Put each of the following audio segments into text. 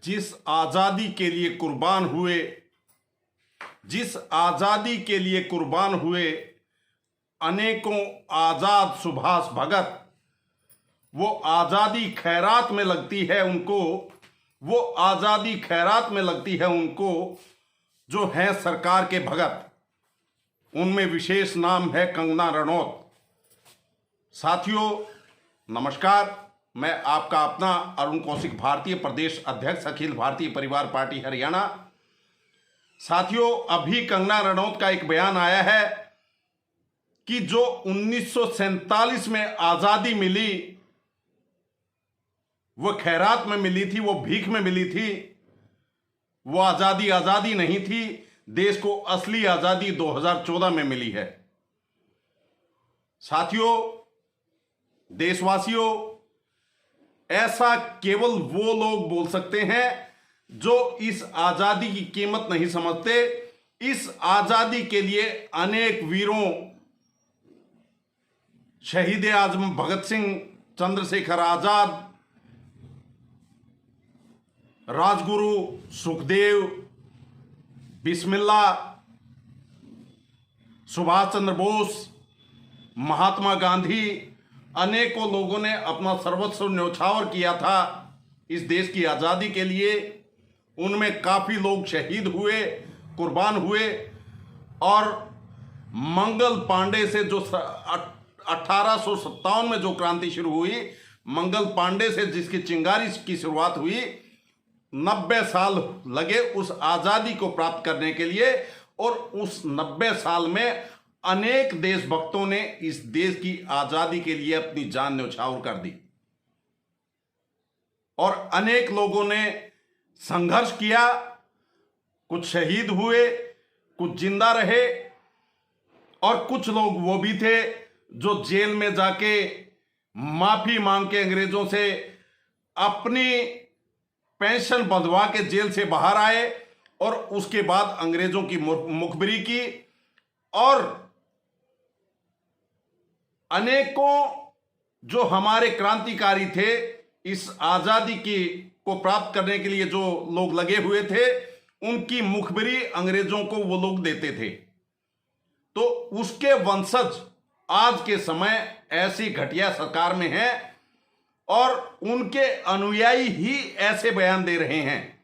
जिस आजादी के लिए कुर्बान हुए, जिस आजादी के लिए कुर्बान हुए अनेकों आजाद सुभाष भगत, वो आजादी खैरात में लगती है उनको, वो आजादी खैरात में लगती है उनको जो हैं सरकार के भगत। उनमें विशेष नाम है कंगना रणौत। साथियों नमस्कार, मैं आपका अपना अरुण कौशिक, भारतीय प्रदेश अध्यक्ष, अखिल भारतीय परिवार पार्टी हरियाणा। साथियों, अभी कंगना रणौत का एक बयान आया है कि जो 1947 में आजादी मिली वो खैरात में मिली थी, वो भीख में मिली थी, वो आजादी नहीं थी। देश को असली आजादी 2014 में मिली है। साथियों, देशवासियों, ऐसा केवल वो लोग बोल सकते हैं जो इस आजादी की कीमत नहीं समझते। इस आजादी के लिए अनेक वीरों, शहीद आजम भगत सिंह, चंद्रशेखर आजाद, राजगुरु सुखदेव, बिस्मिल्ला, सुभाष चंद्र बोस, महात्मा गांधी, अनेकों लोगों ने अपना सर्वस्व न्यौछावर किया था इस देश की आज़ादी के लिए। उनमें काफ़ी लोग शहीद हुए, कुर्बान हुए। और मंगल पांडे से जो 1857 में जो क्रांति शुरू हुई, मंगल पांडे से जिसकी चिंगारी की शुरुआत हुई, 90 साल लगे उस आज़ादी को प्राप्त करने के लिए। और उस 90 साल में अनेक देशभक्तों ने इस देश की आज़ादी के लिए अपनी जान न्यौछावर कर दी और अनेक लोगों ने संघर्ष किया। कुछ शहीद हुए, कुछ जिंदा रहे, और कुछ लोग वो भी थे जो जेल में जाके माफी मांग के अंग्रेजों से अपनी पेंशन बंधवा के जेल से बाहर आए और उसके बाद अंग्रेजों की मुखबिरी की। और अनेकों जो हमारे क्रांतिकारी थे, इस आजादी को प्राप्त करने के लिए जो लोग लगे हुए थे, उनकी मुखबिरी अंग्रेजों को वो लोग देते थे। तो उसके वंशज आज के समय ऐसी घटिया सरकार में हैं और उनके अनुयायी ही ऐसे बयान दे रहे हैं।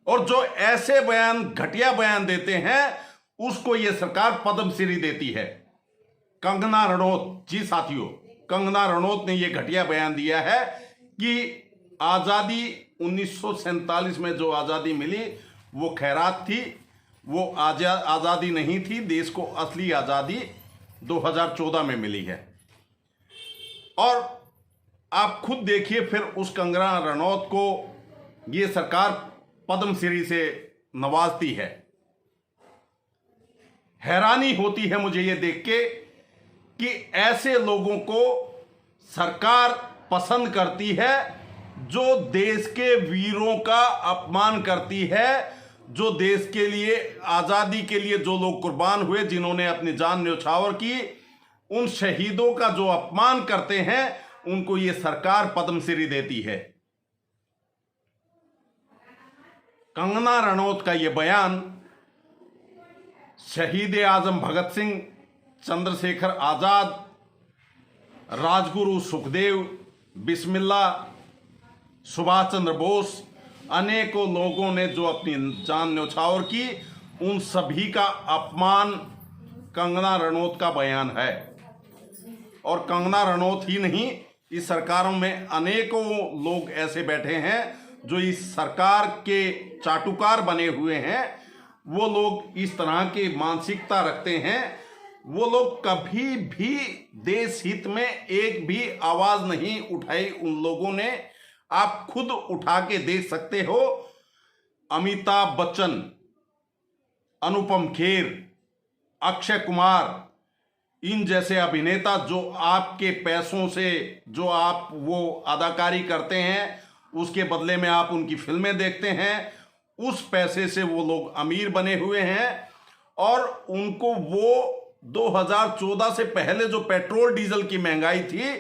और जो ऐसे बयान, घटिया बयान देते हैं, उसको ये सरकार पद्मश्री देती है। कंगना रणौत जी, साथियों, कंगना रणौत ने यह घटिया बयान दिया है कि आजादी 1947 में जो आजादी मिली वो खैरात थी, वो आजादी नहीं थी। देश को असली आजादी 2014 में मिली है। और आप खुद देखिए, फिर उस कंगना रणौत को ये सरकार पद्मश्री से नवाजती है। हैरानी होती है मुझे ये देख के कि ऐसे लोगों को सरकार पसंद करती है जो देश के वीरों का अपमान करती है, जो देश के लिए, आजादी के लिए जो लोग कुर्बान हुए, जिन्होंने अपनी जान न्यौछावर की, उन शहीदों का जो अपमान करते हैं, उनको ये सरकार पद्मश्री देती है। कंगना रणौत का ये बयान शहीद आजम भगत सिंह, चंद्रशेखर आजाद, राजगुरु सुखदेव, बिस्मिल्ला, सुभाष चंद्र बोस, अनेकों लोगों ने जो अपनी जान न्यौछावर की, उन सभी का अपमान कंगना रणौत का बयान है। और कंगना रणौत ही नहीं, इस सरकारों में अनेकों लोग ऐसे बैठे हैं जो इस सरकार के चाटुकार बने हुए हैं। वो लोग इस तरह की मानसिकता रखते हैं। वो लोग कभी भी देश हित में एक भी आवाज नहीं उठाई उन लोगों ने। आप खुद उठा के देख सकते हो। अमिताभ बच्चन, अनुपम खेर, अक्षय कुमार, इन जैसे अभिनेता जो आपके पैसों से, जो आप वो अदाकारी करते हैं, उसके बदले में आप उनकी फिल्में देखते हैं, उस पैसे से वो लोग अमीर बने हुए हैं। और उनको वो 2014 से पहले जो पेट्रोल डीजल की महंगाई थी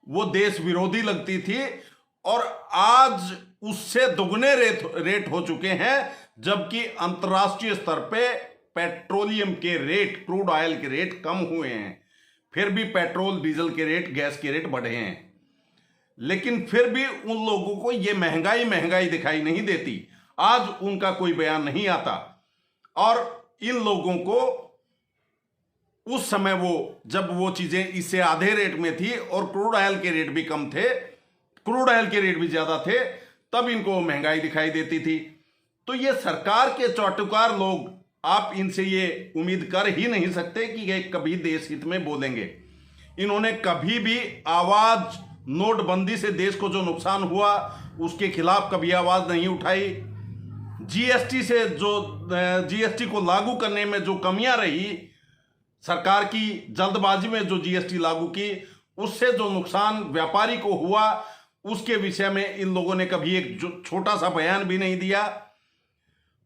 वो देश विरोधी लगती थी। और आज उससे दुगने रेट हो चुके हैं, जबकि अंतर्राष्ट्रीय स्तर पे पेट्रोलियम के रेट, क्रूड ऑयल के रेट कम हुए हैं। फिर भी पेट्रोल डीजल के रेट, गैस के रेट बढ़े हैं, लेकिन फिर भी उन लोगों को ये महंगाई दिखाई नहीं देती। आज उनका कोई बयान नहीं आता। और इन लोगों को उस समय जब वो चीजें इससे आधे रेट में थी और क्रूड ऑयल के रेट भी कम थे, क्रूड ऑयल के रेट भी ज्यादा थे, तब इनको महंगाई दिखाई देती थी। तो ये सरकार के चाटुकार लोग, आप इनसे ये उम्मीद कर ही नहीं सकते कि ये कभी देश हित में बोलेंगे। इन्होंने कभी भी आवाज, नोटबंदी से देश को जो नुकसान हुआ उसके खिलाफ कभी आवाज नहीं उठाई। जीएसटी को लागू करने में जो कमियां रही, सरकार की जल्दबाजी में जो जीएसटी लागू की, उससे जो नुकसान व्यापारी को हुआ, उसके विषय में इन लोगों ने कभी एक छोटा सा बयान भी नहीं दिया।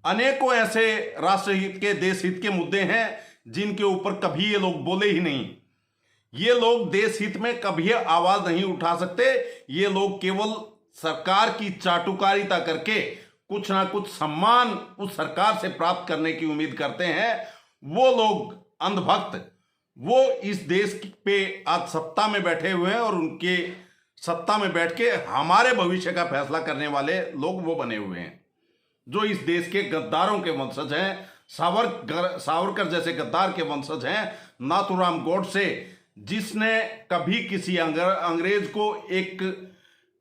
अनेकों ऐसे राष्ट्रहित के, देश हित के मुद्दे हैं जिनके ऊपर कभी ये लोग बोले ही नहीं। ये लोग देश हित में कभी आवाज नहीं उठा सकते। ये लोग केवल सरकार की चाटुकारिता करके कुछ ना कुछ सम्मान उस सरकार से प्राप्त करने की उम्मीद करते हैं। वो लोग अंधभक्त, वो इस देश पे आज सत्ता में बैठे हुए हैं और उनके सत्ता में बैठ के हमारे भविष्य का फैसला करने वाले लोग वो बने हुए हैं, जो इस देश के गद्दारों के वंशज हैं। सावरकर जैसे गद्दार के वंशज हैं। नाथूराम गोडसे, जिसने कभी किसी अंग्रेज को एक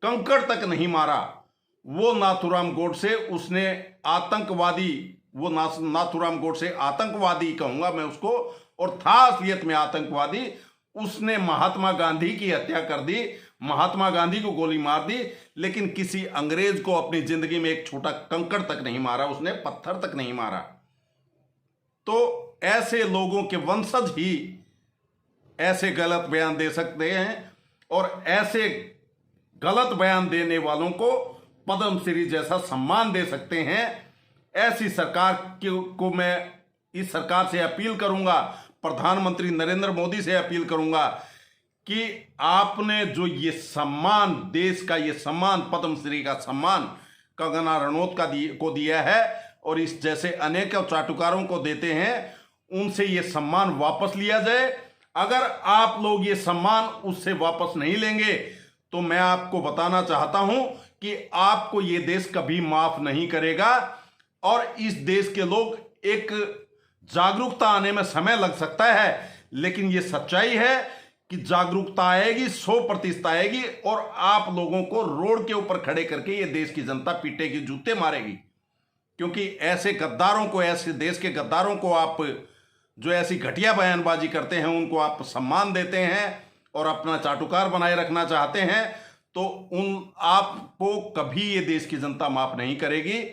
कंकड़ तक नहीं मारा, वो नाथूराम गोडसे, उसने आतंकवादी, वो नाथूराम गोडसे आतंकवादी कहूंगा मैं उसको, और था असलियत में आतंकवादी। उसने महात्मा गांधी की हत्या कर दी, महात्मा गांधी को गोली मार दी, लेकिन किसी अंग्रेज को अपनी जिंदगी में एक छोटा कंकड़ तक नहीं मारा, उसने पत्थर तक नहीं मारा। तो ऐसे लोगों के वंशज ही ऐसे गलत बयान दे सकते हैं, और ऐसे गलत बयान देने वालों को पद्मश्री जैसा सम्मान दे सकते हैं। ऐसी सरकार को मैं इस सरकार से अपील करूंगा, प्रधानमंत्री नरेंद्र मोदी से अपील करूंगा कि आपने जो ये सम्मान, देश का ये सम्मान, पद्मश्री का सम्मान कंगना रनौत को दिया है और इस जैसे अनेक चाटुकारों को देते हैं, उनसे ये सम्मान वापस लिया जाए। अगर आप लोग ये सम्मान उससे वापस नहीं लेंगे तो मैं आपको बताना चाहता हूं कि आपको ये देश कभी माफ नहीं करेगा। और इस देश के लोग, एक जागरूकता आने में समय लग सकता है, लेकिन ये सच्चाई है कि जागरूकता आएगी, 100% आएगी, और आप लोगों को रोड के ऊपर खड़े करके ये देश की जनता पीटेगी, जूते मारेगी। क्योंकि ऐसे गद्दारों को, ऐसे देश के गद्दारों को आप, जो ऐसी घटिया बयानबाजी करते हैं, उनको आप सम्मान देते हैं और अपना चाटुकार बनाए रखना चाहते हैं, तो आपको कभी ये देश की जनता माफ नहीं करेगी।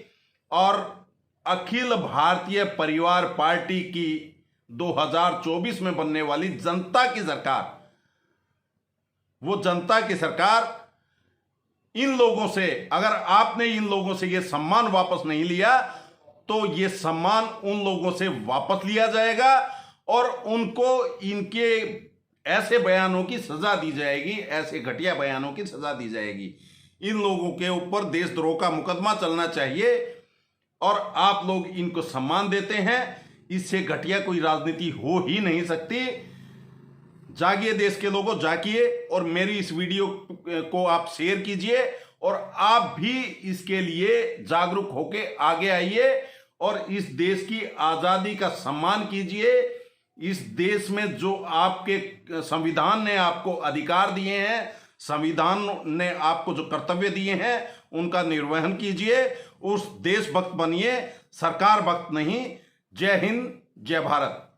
और अखिल भारतीय परिवार पार्टी की 2024 में बनने वाली जनता की सरकार, वो जनता की सरकार, इन लोगों से, अगर आपने इन लोगों से ये सम्मान वापस नहीं लिया तो ये सम्मान उन लोगों से वापस लिया जाएगा और उनको इनके ऐसे बयानों की सजा दी जाएगी, ऐसे घटिया बयानों की सजा दी जाएगी। इन लोगों के ऊपर देशद्रोह का मुकदमा चलना चाहिए और आप लोग इनको सम्मान देते हैं। इससे घटिया कोई राजनीति हो ही नहीं सकती। जागिए देश के लोगों, जागिए और मेरी इस वीडियो को आप शेयर कीजिए और आप भी इसके लिए जागरूक होके आगे आइए और इस देश की आजादी का सम्मान कीजिए। इस देश में जो आपके संविधान ने आपको अधिकार दिए हैं, संविधान ने आपको जो कर्तव्य दिए हैं, उनका निर्वहन कीजिए। उस देशभक्त बनिए, सरकार भक्त नहीं। जय हिंद, जय भारत।